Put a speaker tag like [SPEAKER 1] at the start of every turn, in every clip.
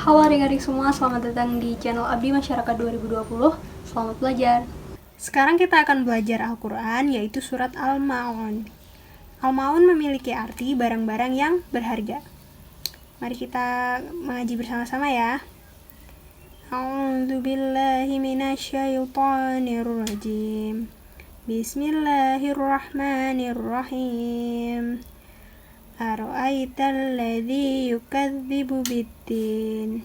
[SPEAKER 1] Halo adik-adik semua, selamat datang di channel Abdi Masyarakat 2020. Selamat belajar. Sekarang kita akan belajar Al-Quran, yaitu surat Al-Ma'un. Al-Ma'un memiliki arti barang-barang yang berharga. Mari kita mengaji bersama-sama ya. A'udzu billahi minasyaitonir rajim. Bismillahirrahmanirrahim. Ara'aital ladzi yukadzibu biddin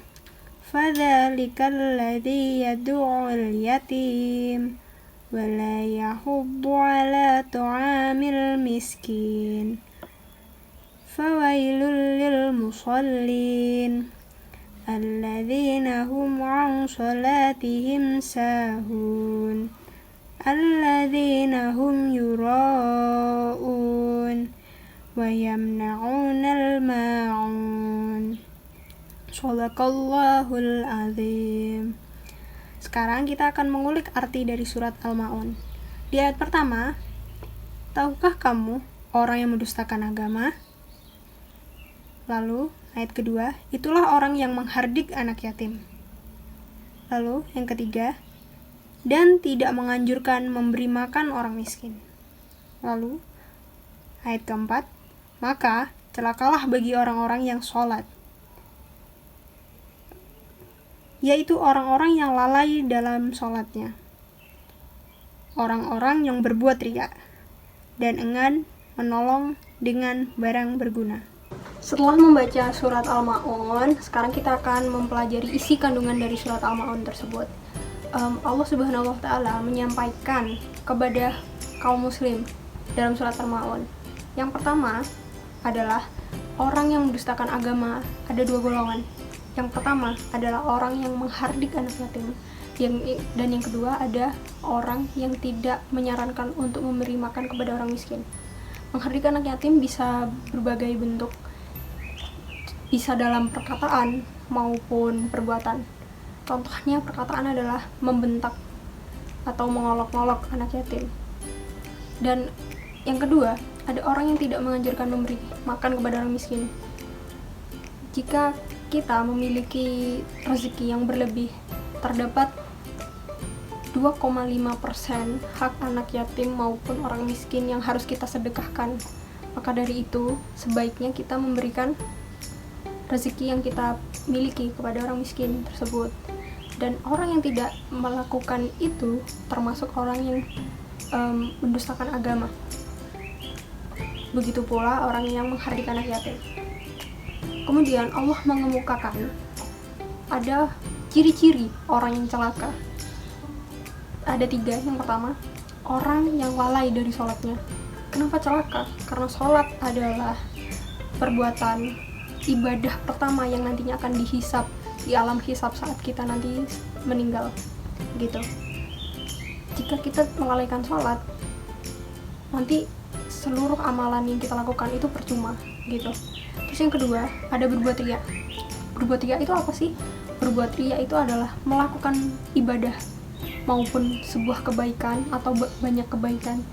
[SPEAKER 1] fadzalikal ladzi yad'ul yatim wa la yahuddu 'ala ta'amil miskin fawailul lil musallin alladzina hum 'an shalatihim sahun alladzina hum yura'un wa yamna'unal ma'un. Shadaqallahul azim. Sekarang kita akan mengulik arti dari surat Al-Ma'un. Di ayat pertama, tahukah kamu orang yang mendustakan agama? Lalu, ayat kedua, itulah orang yang menghardik anak yatim. Lalu, yang ketiga, dan tidak menganjurkan memberi makan orang miskin. Lalu, ayat keempat, maka celakalah bagi orang-orang yang sholat, yaitu orang-orang yang lalai dalam sholatnya, orang-orang yang berbuat riya, dan enggan menolong dengan barang berguna. Setelah membaca surat Al-Ma'un, sekarang kita akan mempelajari isi kandungan dari surat Al-Ma'un tersebut. Allah Subhanahu wa Ta'ala menyampaikan kepada kaum muslim dalam surat Al-Ma'un. Yang pertama adalah orang yang mendustakan agama. Ada dua golongan. Yang pertama adalah orang yang menghardik anak yatim, dan yang kedua ada orang yang tidak menyarankan untuk memberi makan kepada orang miskin. Menghardik anak yatim bisa berbagai bentuk, bisa dalam perkataan maupun perbuatan. Contohnya perkataan adalah membentak atau mengolok-olok anak yatim. Dan yang kedua, ada orang yang tidak menganjurkan memberi makan kepada orang miskin. Jika kita memiliki rezeki yang berlebih, terdapat 2,5% hak anak yatim maupun orang miskin yang harus kita sedekahkan. Maka dari itu, sebaiknya kita memberikan rezeki yang kita miliki kepada orang miskin tersebut. Dan orang yang tidak melakukan itu termasuk orang yang mendustakan agama. Begitu pula orang yang menghardik anak yatim. Kemudian Allah mengemukakan ada ciri-ciri orang yang celaka. Ada 3. Yang pertama, orang yang lalai dari sholatnya. Kenapa celaka? Karena sholat adalah perbuatan ibadah pertama yang nantinya akan dihisab di alam hisab saat kita nanti meninggal. Gitu. Jika kita melalaikan sholat, nanti seluruh amalan yang kita lakukan itu percuma gitu. Terus yang kedua, ada berbuat riya. Berbuat riya itu apa sih? Berbuat riya itu adalah melakukan ibadah maupun sebuah kebaikan atau banyak kebaikan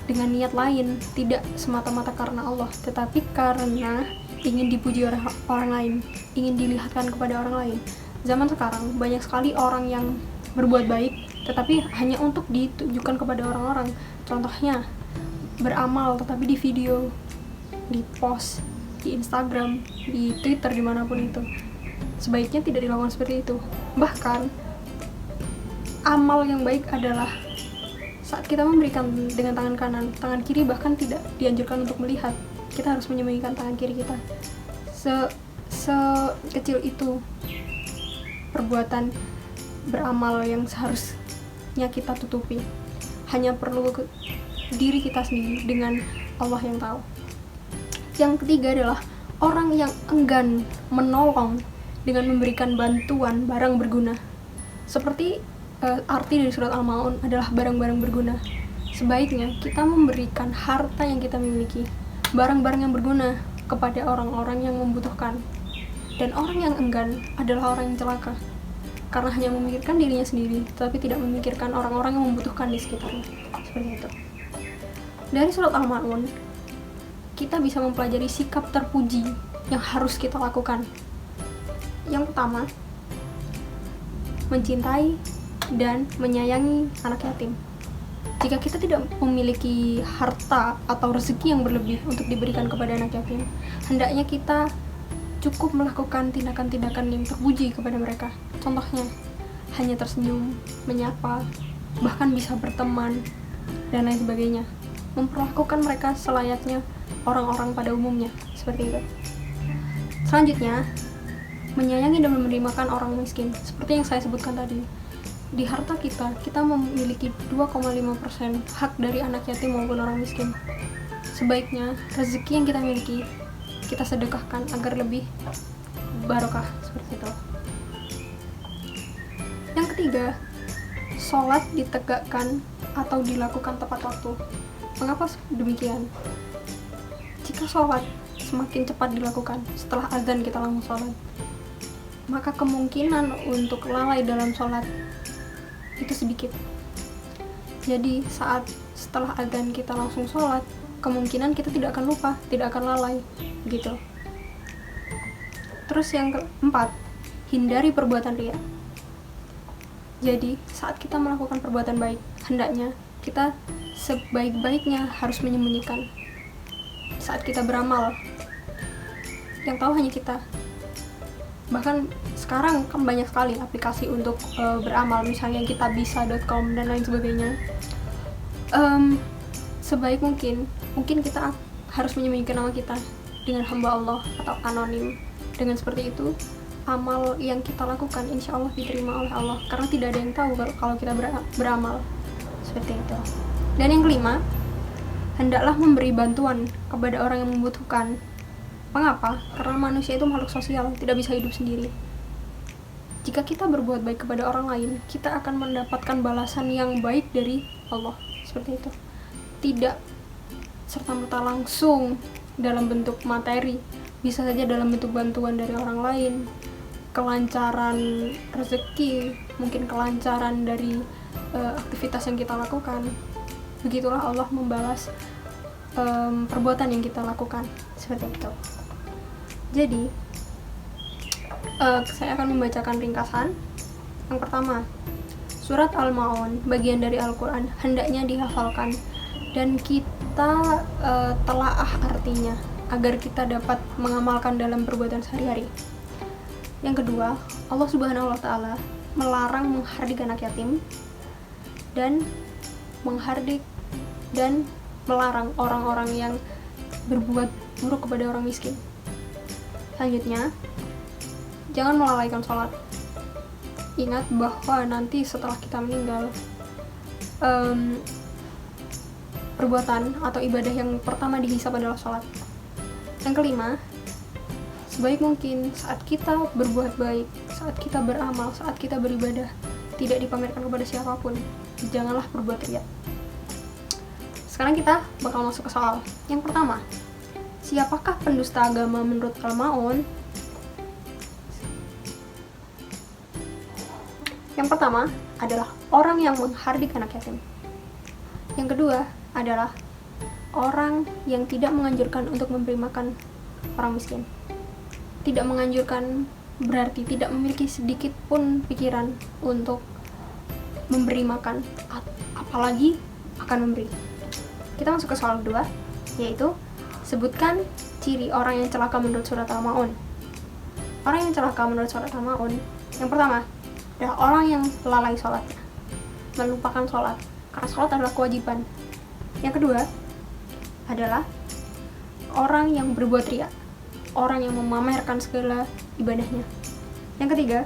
[SPEAKER 1] dengan niat lain, tidak semata-mata karena Allah, tetapi karena ingin dipuji oleh orang lain, ingin dilihatkan kepada orang lain. Zaman sekarang banyak sekali orang yang berbuat baik tetapi hanya untuk ditunjukkan kepada orang-orang. Contohnya beramal tetapi di video, di post, di Instagram, di Twitter, dimanapun itu. Sebaiknya tidak dilakukan seperti itu. Bahkan amal yang baik adalah saat kita memberikan dengan tangan kanan, tangan kiri bahkan tidak dianjurkan untuk melihat. Kita harus menyembunyikan tangan kiri kita. Sekecil itu perbuatan beramal yang seharusnya kita tutupi. Hanya perlu diri kita sendiri dengan Allah yang tahu. Yang ketiga adalah orang yang enggan menolong dengan memberikan bantuan barang berguna. Seperti arti dari surat Al-Ma'un adalah barang-barang berguna. Sebaiknya kita memberikan harta yang kita miliki, barang-barang yang berguna kepada orang-orang yang membutuhkan. Dan orang yang enggan adalah orang yang celaka, karena hanya memikirkan dirinya sendiri, tetapi tidak memikirkan orang-orang yang membutuhkan di sekitarnya. Seperti itu. Dari surat Al-Ma'un, kita bisa mempelajari sikap terpuji yang harus kita lakukan, Yang pertama, mencintai dan menyayangi anak yatim. Jika kita tidak memiliki harta atau rezeki yang berlebih untuk diberikan kepada anak yatim, hendaknya kita cukup melakukan tindakan-tindakan yang terpuji kepada mereka. Contohnya, hanya tersenyum, menyapa, bahkan bisa berteman, dan lain sebagainya. Memperlakukan mereka selayaknya orang-orang pada umumnya, seperti itu. Selanjutnya, menyayangi dan memberikan orang miskin. Seperti yang saya sebutkan tadi, di harta kita memiliki 2,5% hak dari anak yatim maupun orang miskin. Sebaiknya rezeki yang kita miliki kita sedekahkan agar lebih barokah, seperti itu. Yang ketiga, sholat ditegakkan atau dilakukan tepat waktu. Mengapa demikian? Jika sholat semakin cepat dilakukan setelah azan kita langsung sholat, maka kemungkinan untuk lalai dalam sholat itu sedikit. Jadi saat setelah azan kita langsung sholat, kemungkinan kita tidak akan lupa, tidak akan lalai gitu. Terus yang keempat, hindari perbuatan riya. Jadi saat kita melakukan perbuatan baik, hendaknya kita sebaik-baiknya harus menyembunyikan. Saat kita beramal, yang tahu hanya kita. Bahkan sekarang kan banyak sekali aplikasi untuk beramal, misalnya kitabisa.com dan lain sebagainya. Sebaik mungkin kita harus menyembunyikan nama kita dengan hamba Allah atau anonim. Dengan seperti itu, amal yang kita lakukan insya Allah diterima oleh Allah, karena tidak ada yang tahu kalau kita beramal seperti itu. Dan yang kelima, hendaklah memberi bantuan kepada orang yang membutuhkan. Mengapa? Karena manusia itu makhluk sosial, tidak bisa hidup sendiri. Jika kita berbuat baik kepada orang lain, kita akan mendapatkan balasan yang baik dari Allah, seperti itu. Tidak serta-merta langsung dalam bentuk materi, bisa saja dalam bentuk bantuan dari orang lain, kelancaran rezeki, mungkin kelancaran dari aktivitas yang kita lakukan. Begitulah Allah membalas perbuatan yang kita lakukan, seperti itu. Jadi saya akan membacakan ringkasan. Yang pertama, surat Al-Ma'un, bagian dari Al-Quran, hendaknya dihafalkan dan kita telaah artinya agar kita dapat mengamalkan dalam perbuatan sehari-hari. Yang kedua, Allah Subhanahu wa Ta'ala melarang menghardik anak yatim dan menghardik dan melarang orang-orang yang berbuat buruk kepada orang miskin. Selanjutnya, jangan melalaikan sholat. Ingat bahwa nanti setelah kita meninggal, perbuatan atau ibadah yang pertama dihisab adalah sholat. Yang kelima, sebaik mungkin saat kita berbuat baik, saat kita beramal, saat kita beribadah, tidak dipamerkan kepada siapapun. Janganlah berbuat riya. Sekarang kita bakal masuk ke soal. Yang pertama, siapakah pendusta agama menurut Al-Ma'un? Yang pertama adalah orang yang menghardik anak yatim. Yang kedua adalah orang yang tidak menganjurkan untuk memberi makan orang miskin. Tidak menganjurkan berarti tidak memiliki sedikit pun pikiran untuk memberi makan, apalagi akan memberi. Kita masuk ke soal kedua, yaitu sebutkan ciri orang yang celaka menurut surat Al-Ma'un. Orang yang celaka menurut surat Al-Ma'un, yang pertama adalah orang yang lalai sholatnya, melupakan sholat, karena sholat adalah kewajiban. Yang kedua adalah orang yang berbuat riya, orang yang memamerkan segala ibadahnya. Yang ketiga,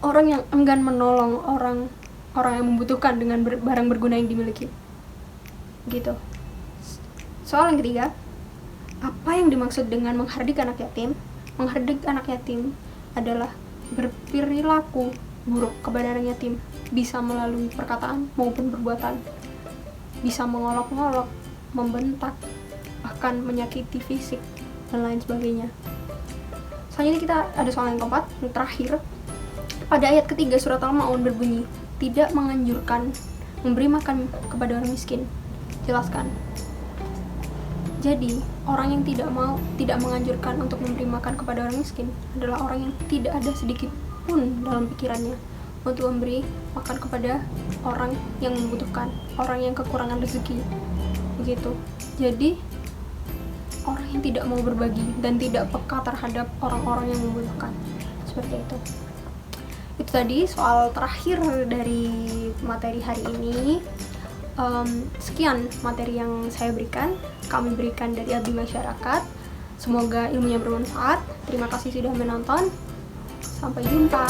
[SPEAKER 1] orang yang enggan menolong orang yang membutuhkan dengan barang berguna yang dimiliki. Gitu. Soal yang ketiga, apa yang dimaksud dengan menghardik anak yatim? Menghardik anak yatim adalah berperilaku buruk kepada anak yatim, bisa melalui perkataan maupun perbuatan, bisa mengolok-ngolok, membentak, bahkan menyakiti fisik dan lain sebagainya. Selanjutnya kita ada soal yang keempat, yang terakhir. Pada ayat ketiga surat Al-Ma'un berbunyi, tidak menganjurkan memberi makan kepada orang miskin. Jelaskan. Jadi, orang yang tidak menganjurkan untuk memberi makan kepada orang miskin adalah orang yang tidak ada sedikit pun dalam pikirannya untuk memberi makan kepada orang yang membutuhkan, orang yang kekurangan rezeki. Begitu. Jadi, orang yang tidak mau berbagi dan tidak peka terhadap orang-orang yang membutuhkan. Seperti itu. Itu tadi soal terakhir dari materi hari ini. Sekian materi yang saya berikan, kami berikan dari Abdi Masyarakat. Semoga ilmunya bermanfaat. Terima kasih sudah menonton. Sampai jumpa.